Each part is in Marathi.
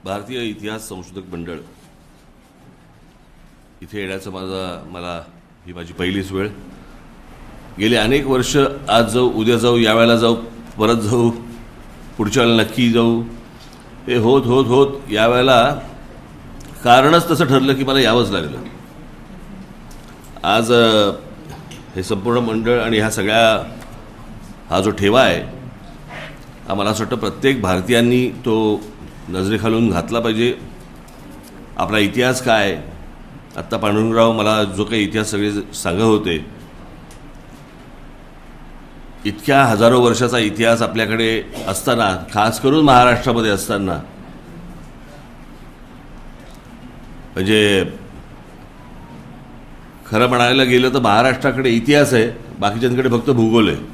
भारतीय इतिहास संशोधक मंडळ इथे येण्याचं मला ही माझी पहिलीच वेळ. गेली अनेक वर्ष आज जाऊ, उद्या जाऊ, यावेळेला जाऊ, परत जाऊ, पुढच्या वेळेला नक्की जाऊ, हे होत होत होत यावेळेला कारणच तसं ठरलं की मला यावंच लागलं. आज हे संपूर्ण मंडळ आणि ह्या सगळ्या हा जो ठेवा आहे हा मला असं वाटतं प्रत्येक भारतीयांनी तो नजरेखालून घातला पाहिजे. आपला इतिहास काय, आत्ता पांडुरंगराव मला जो काही इतिहास सगळे सांगत होते, इतक्या हजारो वर्षाचा इतिहास आपल्याकडे असताना, खास करून महाराष्ट्रामध्ये असताना, म्हणजे खरं म्हणायला गेलं तर महाराष्ट्राकडे इतिहास आहे, बाकीच्यांकडे फक्त भूगोल आहे.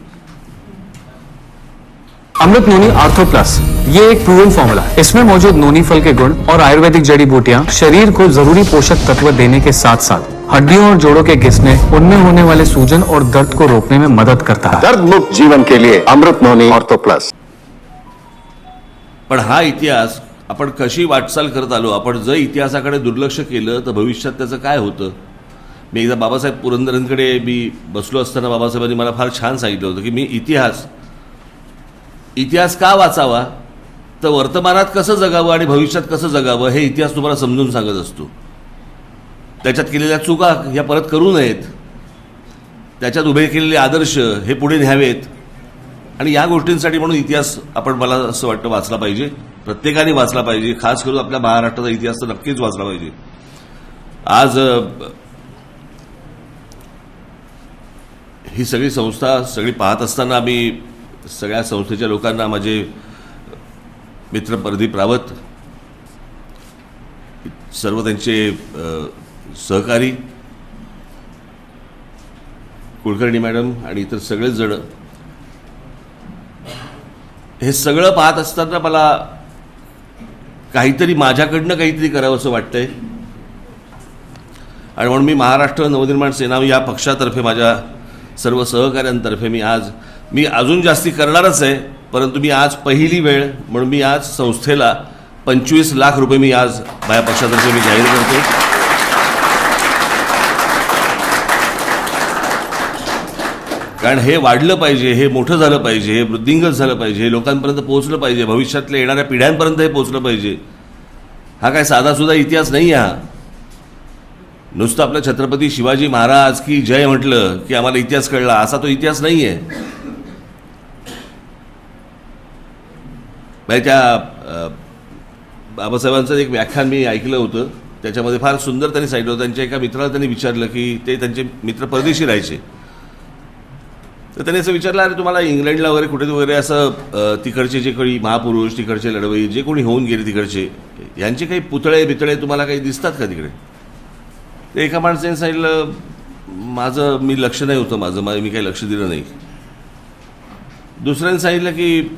अमृत नोनी आर्थो प्लस ये एक प्रूवन फॉर्मूला है. इसमें मौजूद नोनी फल के गुण और आयुर्वेदिक जड़ी बूटियां शरीर को जरूरी पोषक तत्व देने के साथ साथ हड्डियों और जोड़ों के घिसने, उनमें होने वाले सूजन और दर्द को रोकने में मदद करता है. दर्द मुक्त जीवन के लिए अमृत नोनी आर्थो प्लस. पण हा इतिहास आपण कशी वाटचाल करत आलो, आपण जर इतिहासाकडे दुर्लक्ष केलं तर भविष्यात त्याचं काय होतं. मी एकदा बाबासाहेब पुरंदरेंकडे मी बसलो असताना बाबासाहेबांनी मला फार छान सांगितलं होतं की मी इतिहास का वाचावा, तर वर्तमानात कसं जगावं आणि भविष्यात कसं जगावं हे इतिहास तुम्हाला समजून सांगत असतो. त्याच्यात केलेल्या चुका ह्या परत करू नयेत, त्याच्यात उभे केलेले आदर्श हे पुढे न्यावेत, आणि या गोष्टींसाठी म्हणून इतिहास आपण, मला असं वाटतं, वाचला पाहिजे. प्रत्येकाने वाचला पाहिजे, खास करून आपल्या महाराष्ट्राचा इतिहास तर नक्कीच वाचला पाहिजे. आज ही सगळी संस्था सगळी पाहत असताना आम्ही सगळ्या संस्थेच्या लोकांना, माझे मित्र प्रदीप रावत, सर्व त्यांचे सहकारी, कुलकर्णी मॅडम आणि इतर सगळेच जण, हे सगळं पाहत असताना मला काहीतरी माझ्याकडनं काहीतरी करावं असं वाटतंय. आणि म्हणून मी महाराष्ट्र नवनिर्माण सेना या पक्षातर्फे, माझ्या सर्व सहकाऱ्यांतर्फे मी अजून जास्ती करणारच आहे. परंतु मी आज पहिली वेळ म्हणून मी आज संस्थेला 25 लाख रुपये मी आज माझ्या पक्षातर्फे मी जाहीर करतो. कारण हे वाढलं पाहिजे, हे मोठं झालं पाहिजे, हे वृद्धिंगत झालं पाहिजे, हे लोकांपर्यंत पोहोचलं पाहिजे, भविष्यातल्या येणाऱ्या पिढ्यांपर्यंत हे पोहोचलं पाहिजे. हा काय साधासुद्धा इतिहास नाही आहे. हा नुसतं आपलं छत्रपती शिवाजी महाराज की जय म्हटलं की आम्हाला इतिहास कळला असा तो इतिहास नाही आहे. त्या बाबासाहेबांचं एक व्याख्यान मी ऐकलं होतं, त्याच्यामध्ये फार सुंदर त्यांनी सांगितलं होतं. त्यांच्या एका मित्राला त्यांनी विचारलं की ते, त्यांचे मित्र परदेशी राहायचे, तर त्यांनी असं विचारलं, अरे तुम्हाला इंग्लंडला वगैरे कुठे वगैरे असं तिकडचे जे काही महापुरुष, तिकडचे लढवई जे कोणी होऊन गेले तिकडचे, यांचे काही पुतळे बितळे तुम्हाला काही दिसतात का तिकडे. ते एका माणसाने सांगितलं, मी लक्ष नाही होतं मी काही लक्ष दिलं नाही. दुसऱ्याने सांगितलं की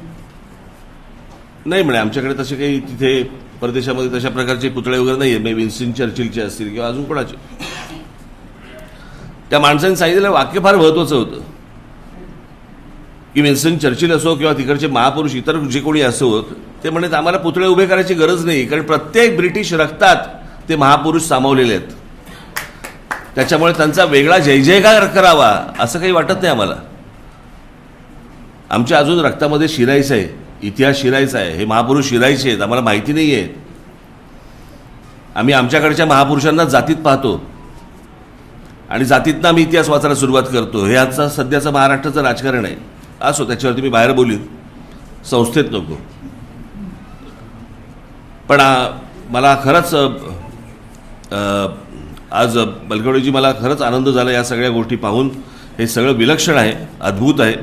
नाही म्हणे, आमच्याकडे तसे काही तिथे परदेशामध्ये तशा प्रकारचे पुतळे वगैरे नाही आहे, विन्स्टन चर्चिलचे असतील किंवा अजून कोणाचे. त्या माणसाने सांगितलेलं वाक्य फार महत्त्वाचं होतं की विन्स्टन चर्चिल असो किंवा तिकडचे महापुरुष इतर जे कोणी असो, ते म्हणत आम्हाला पुतळे उभे करायची गरज नाही, कारण प्रत्येक ब्रिटिश रक्तात ते महापुरुष सामावलेले आहेत. त्याच्यामुळे त्यांचा वेगळा जय जयकार करावा असं काही वाटत नाही आम्हाला. आमच्या अजून रक्तामध्ये शिरायचं आहे, इतिहास शिरायचा आहे, हे महापुरुष शिरायचे आहेत, आम्हाला माहिती नाही आहे. आम्ही आमच्याकडच्या महापुरुषांना जातीत पाहतो आणि जातीतनं आम्ही इतिहास वाचायला सुरुवात करतो. हे आजचा सध्याचं महाराष्ट्राचं राजकारण आहे. असो, त्याच्यावरती मी बाहेर बोलीन, संस्थेत नको. पण मला खरंच आज बलकवडेजी, मला खरंच आनंद झाला या सगळ्या गोष्टी पाहून. हे सगळं विलक्षण आहे, अद्भुत आहे.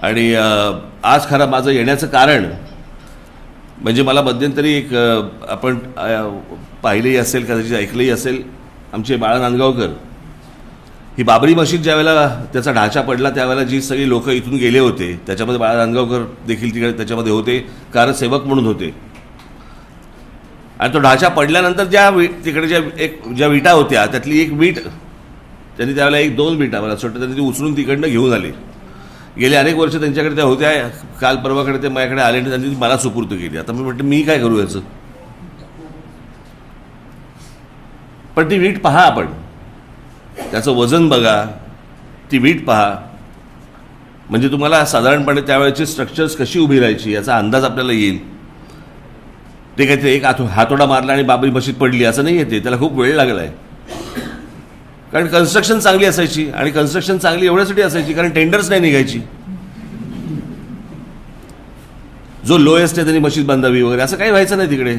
आणि आज खरं माझं येण्याचं कारण म्हणजे मला मध्यंतरी एक आपण पाहिलंही असेल, कदाचित ऐकलंही असेल, आमचे बाळा नांदगावकर, ही बाबरी मशीद ज्यावेळेला त्याचा ढाचा पडला त्यावेळेला जी सगळी लोक इथून गेले होते, त्याच्यामध्ये बाळा नांदगावकर देखील तिकडे त्याच्यामध्ये होते, कारसेवक म्हणून होते. आणि तो ढाचा पडल्यानंतर तिकडे ज्या विटा होत्या त्यातली एक वीट त्यांनी त्यावेळेला 1-2 विटा मला असं वाटतं त्यांनी ती उचलून तिकडनं घेऊन आले. गेले अनेक वर्ष त्यांच्याकडे त्या होत्या, काल परवाकडे ते माझ्याकडे आले आणि त्यांनी मला सुपूर्द केली. आता मी म्हटलं मी काय करू याचं, पण ती वीट पहा, आपण त्याचं वजन बघा, ती वीट पहा, म्हणजे तुम्हाला साधारणपणे त्यावेळेची स्ट्रक्चर्स कशी उभी राहायची याचा अंदाज आपल्याला येईल. ते काहीतरी एक हातोडा मारला आणि बाबरी मशीद पडली असं नाही येते, त्याला खूप वेळ लागला आहे. कारण कन्स्ट्रक्शन चांगली असायची, आणि कन्स्ट्रक्शन चांगली एवढ्यासाठी असायची कारण टेंडर्स नाही निघायची. जो लोएस्ट आहे त्यांनी मशीद बांधावी वगैरे असं काही व्हायचं नाही तिकडे.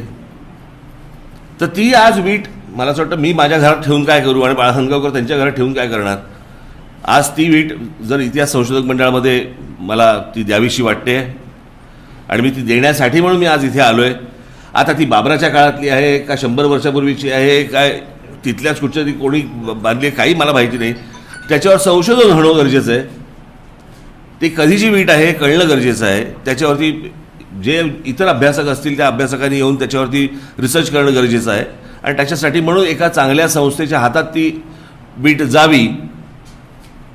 तर ती आज वीट मला असं वाटतं मी माझ्या घरात ठेवून काय करू आणि बाळासंगावकर त्यांच्या घरात ठेवून काय करणार. आज ती वीट जर इतिहास संशोधक मंडळामध्ये मला ती द्यावीशी वाटते, आणि मी ती देण्यासाठी म्हणून मी आज इथे आलो आहे. आता ती बाबराच्या काळातली आहे का 100 वर्षापूर्वीची आहे, काय तिथल्याच कुठच्या ती कोणी बांधली आहे काही मला माहिती नाही. त्याच्यावर संशोधन होणं गरजेचं आहे. ती कधीची वीट आहे कळणं गरजेचं आहे. त्याच्यावरती जे इतर अभ्यासक असतील त्या अभ्यासकांनी येऊन त्याच्यावरती रिसर्च करणं गरजेचं आहे. आणि त्याच्यासाठी म्हणून एका चांगल्या संस्थेच्या हातात ती वीट जावी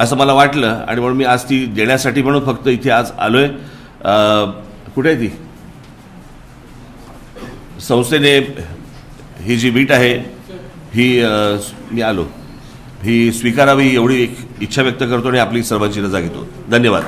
असं मला वाटलं, आणि म्हणून मी आज ती देण्यासाठी म्हणून फक्त इथे आज आलो आहे. कुठे आहे ती संस्थेने ही जी वीट आहे ही मी आलो ही स्वीकारावी एवढी एक इच्छा व्यक्त करतो आणि आपली सर्वांची रजा घेतो. धन्यवाद.